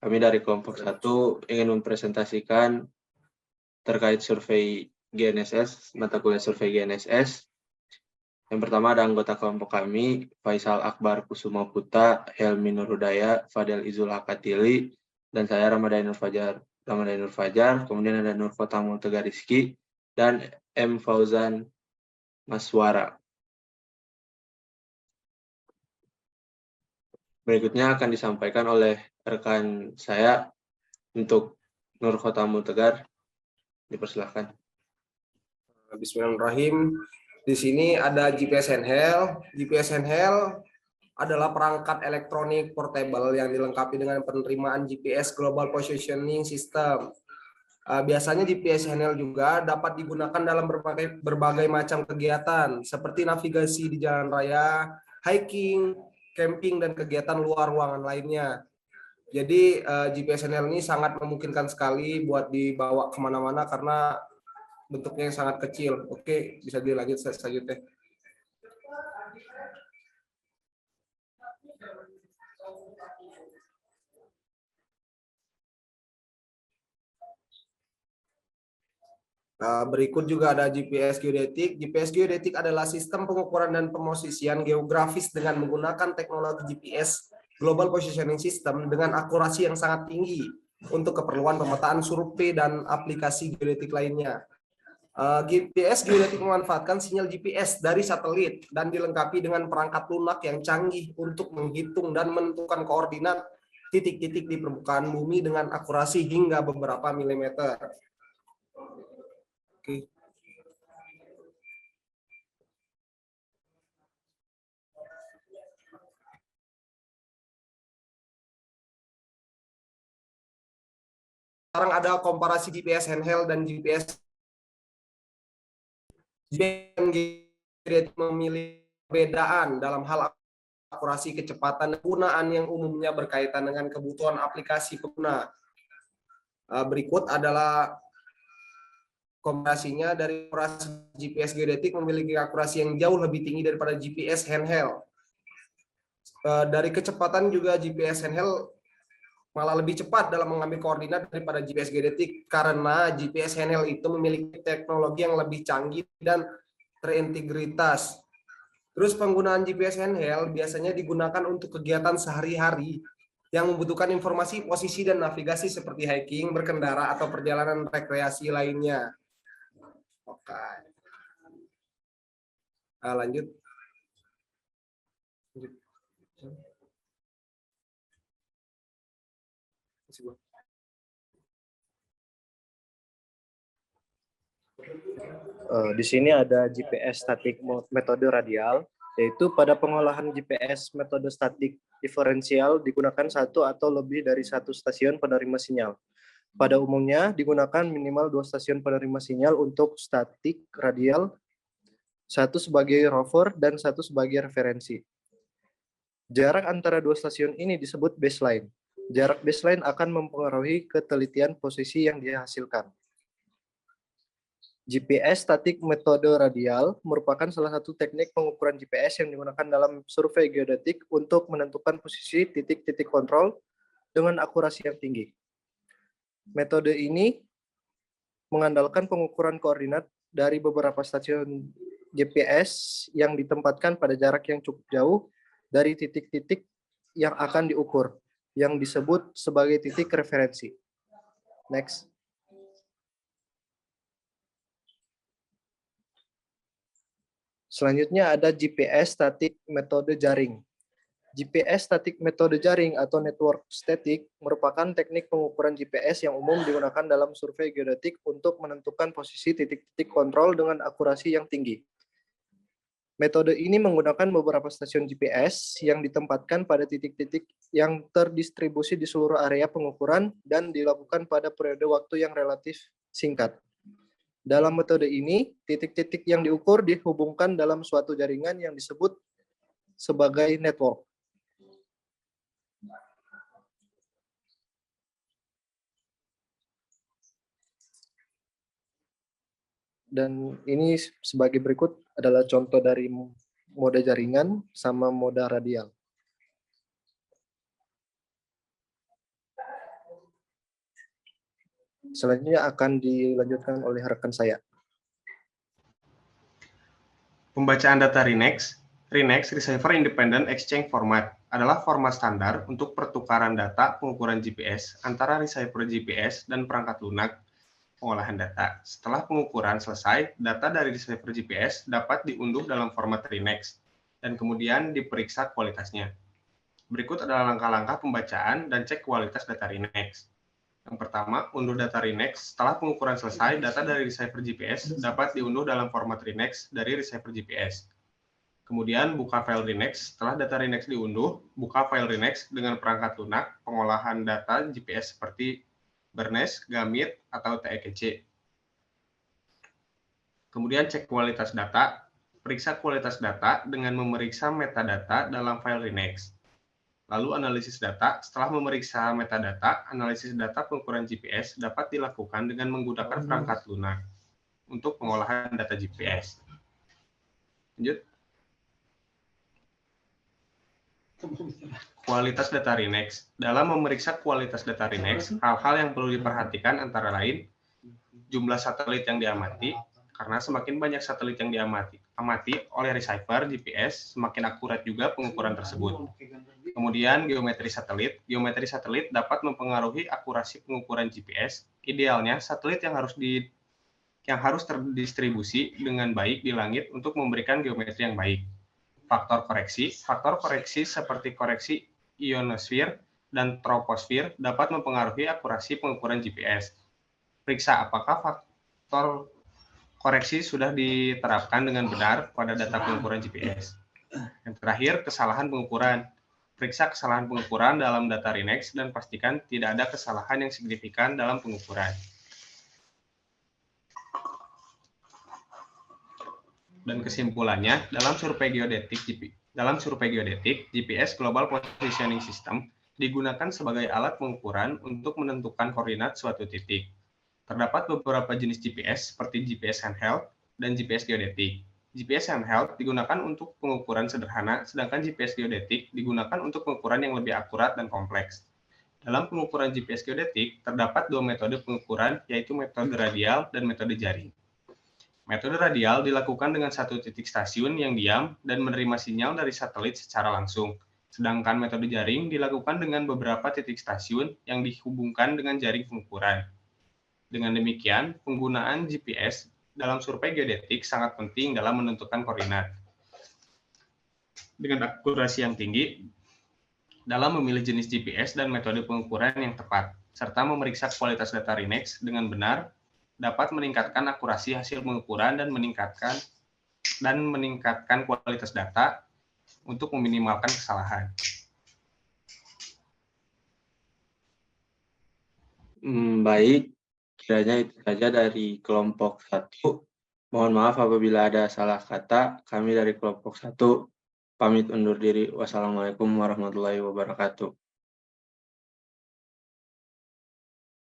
Kami dari kelompok 1 ingin mempresentasikan terkait survei GNSS, mata kuliah survei GNSS. Yang pertama ada anggota kelompok kami, Faisal Akbar Kusuma Putra, Helmi Nurhudaya, Fadel Izul Hakatili, dan saya Ramadhan Nur Fajar. Kemudian ada Nurkota Multega Rizky, dan M. Fauzan Maswara. Berikutnya akan disampaikan oleh rekan saya untuk Nurkota Multegar. Dipersilahkan. Bismillahirrahmanirrahim. Di sini ada GPS handheld. GPS handheld adalah perangkat elektronik portable yang dilengkapi dengan penerimaan GPS Global Positioning System. Biasanya GPS handheld juga dapat digunakan dalam berbagai macam kegiatan seperti navigasi di jalan raya, hiking, camping, dan kegiatan luar ruangan lainnya. Jadi GPS handheld ini sangat memungkinkan sekali buat dibawa kemana-mana karena bentuknya yang sangat kecil. Oke, bisa dilanjut selanjutnya. Berikut juga ada GPS geodetik. GPS geodetik adalah sistem pengukuran dan pemosisian geografis dengan menggunakan teknologi GPS Global Positioning System dengan akurasi yang sangat tinggi untuk keperluan pemetaan survei dan aplikasi geodetik lainnya. GPS geodetik memanfaatkan sinyal GPS dari satelit dan dilengkapi dengan perangkat lunak yang canggih untuk menghitung dan menentukan koordinat titik-titik di permukaan bumi dengan akurasi hingga beberapa milimeter. Oke. Sekarang ada komparasi GPS handheld dan GPS memiliki perbedaan dalam hal akurasi, kecepatan, penggunaan yang umumnya berkaitan dengan kebutuhan aplikasi pengguna. Berikut adalah komparasinya. Dari akurasi GPS geodetik memiliki akurasi yang jauh lebih tinggi daripada GPS handheld. Dari kecepatan juga GPS handheld malah lebih cepat dalam mengambil koordinat daripada GPS geodetik karena GPS handheld itu memiliki teknologi yang lebih canggih dan terintegritas. Terus penggunaan GPS handheld biasanya digunakan untuk kegiatan sehari-hari yang membutuhkan informasi posisi dan navigasi seperti hiking, berkendara, atau perjalanan rekreasi lainnya. Oke. Lanjut. Di sini ada GPS statik metode radial, yaitu pada pengolahan GPS metode statik diferensial digunakan satu atau lebih dari satu stasiun penerima sinyal. Pada umumnya digunakan minimal 2 stasiun penerima sinyal untuk statik radial, satu sebagai rover dan satu sebagai referensi. Jarak antara 2 stasiun ini disebut baseline. Jarak baseline akan mempengaruhi ketelitian posisi yang dihasilkan. GPS statik metode radial merupakan salah satu teknik pengukuran GPS yang digunakan dalam survei geodetik untuk menentukan posisi titik-titik kontrol dengan akurasi yang tinggi. Metode ini mengandalkan pengukuran koordinat dari beberapa stasiun GPS yang ditempatkan pada jarak yang cukup jauh dari titik-titik yang akan diukur, yang disebut sebagai titik referensi. Next. Selanjutnya ada GPS statik metode jaring. GPS statik metode jaring atau network static merupakan teknik pengukuran GPS yang umum digunakan dalam survei geodetik untuk menentukan posisi titik-titik kontrol dengan akurasi yang tinggi. Metode ini menggunakan beberapa stasiun GPS yang ditempatkan pada titik-titik yang terdistribusi di seluruh area pengukuran dan dilakukan pada periode waktu yang relatif singkat. Dalam metode ini, titik-titik yang diukur dihubungkan dalam suatu jaringan yang disebut sebagai network. Dan ini sebagai berikut adalah contoh dari mode jaringan sama mode radial. Selanjutnya akan dilanjutkan oleh rekan saya. Pembacaan data RENEX, Receiver Independent Exchange Format, adalah format standar untuk pertukaran data pengukuran GPS antara receiver GPS dan perangkat lunak pengolahan data. Setelah pengukuran selesai, data dari receiver GPS dapat diunduh dalam format RENEX dan kemudian diperiksa kualitasnya. Berikut adalah langkah-langkah pembacaan dan cek kualitas data RENEX. Yang pertama, unduh data RENEX. Setelah pengukuran selesai, data dari receiver GPS dapat diunduh dalam format RENEX dari receiver GPS. Kemudian buka file RENEX. Setelah data RENEX diunduh, buka file RENEX dengan perangkat lunak pengolahan data GPS seperti Bernes, Gamit, atau TEKC. Kemudian cek kualitas data. Periksa kualitas data dengan memeriksa metadata dalam file RENEX. Lalu analisis data. Setelah memeriksa metadata, analisis data pengukuran GPS dapat dilakukan dengan menggunakan perangkat lunak untuk pengolahan data GPS. Lanjut. Kualitas data RENEX. Dalam memeriksa kualitas data RENEX, hal-hal yang perlu diperhatikan antara lain jumlah satelit yang diamati, karena semakin banyak satelit yang diamati oleh receiver GPS, semakin akurat juga pengukuran tersebut. Kemudian geometri satelit. Geometri satelit dapat mempengaruhi akurasi pengukuran GPS. Idealnya satelit yang harus terdistribusi dengan baik di langit untuk memberikan geometri yang baik. Faktor koreksi. Faktor koreksi seperti koreksi ionosfer dan troposfer dapat mempengaruhi akurasi pengukuran GPS. Periksa apakah faktor koreksi sudah diterapkan dengan benar pada data pengukuran GPS. Yang terakhir, kesalahan pengukuran. Periksa kesalahan pengukuran dalam data RENEX dan pastikan tidak ada kesalahan yang signifikan dalam pengukuran. Dan kesimpulannya, dalam survei geodetik, GPS Global Positioning System digunakan sebagai alat pengukuran untuk menentukan koordinat suatu titik. Terdapat beberapa jenis GPS seperti GPS handheld dan GPS geodetik. GPS handheld digunakan untuk pengukuran sederhana, sedangkan GPS geodetik digunakan untuk pengukuran yang lebih akurat dan kompleks. Dalam pengukuran GPS geodetik, terdapat dua metode pengukuran, yaitu metode radial dan metode jaring. Metode radial dilakukan dengan satu titik stasiun yang diam dan menerima sinyal dari satelit secara langsung. Sedangkan metode jaring dilakukan dengan beberapa titik stasiun yang dihubungkan dengan jaring pengukuran. Dengan demikian, penggunaan GPS dalam survei geodetik sangat penting dalam menentukan koordinat. Dengan akurasi yang tinggi dalam memilih jenis GPS dan metode pengukuran yang tepat, serta memeriksa kualitas data RENEX dengan benar, dapat meningkatkan akurasi hasil pengukuran dan meningkatkan kualitas data untuk meminimalkan kesalahan. Baik, kiranya itu saja dari kelompok 1. Mohon maaf apabila ada salah kata. Kami dari kelompok 1 pamit undur diri. Wassalamualaikum warahmatullahi wabarakatuh.